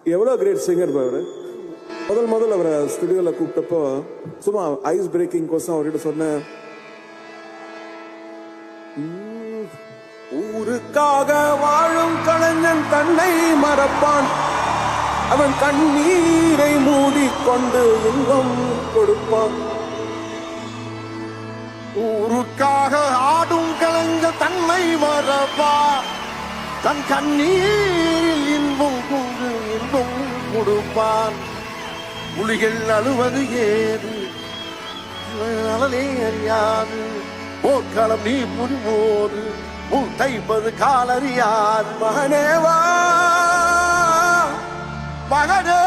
எவ்வளோ great singer அவர். முதல் அவரை ஸ்டுடியோவில் கூப்பிட்டப்போ சும்மா ஐஸ் பிரேக்கிங் கோசம் அவர்கிட்ட சொன்னேன், ஊருக்காக வாழும் கலைஞன் தன்னை மறப்பான், அவன் கண்ணீரை மூடிக்கொண்டு இன்பம் கொடுப்பான். ஊருக்காக ஆடும் கலைஞர் தன்னை மறப்பான், தன் கண்ணீரில் இன்பம் கொண்டு இன்பம் கொடுப்பான். புலிகள் அழுவது ஏது நலனே அறியாது, போர்க்களம் நீ புரிவோது முன் தைப்பது காலறியாது. மகனேவா மகனே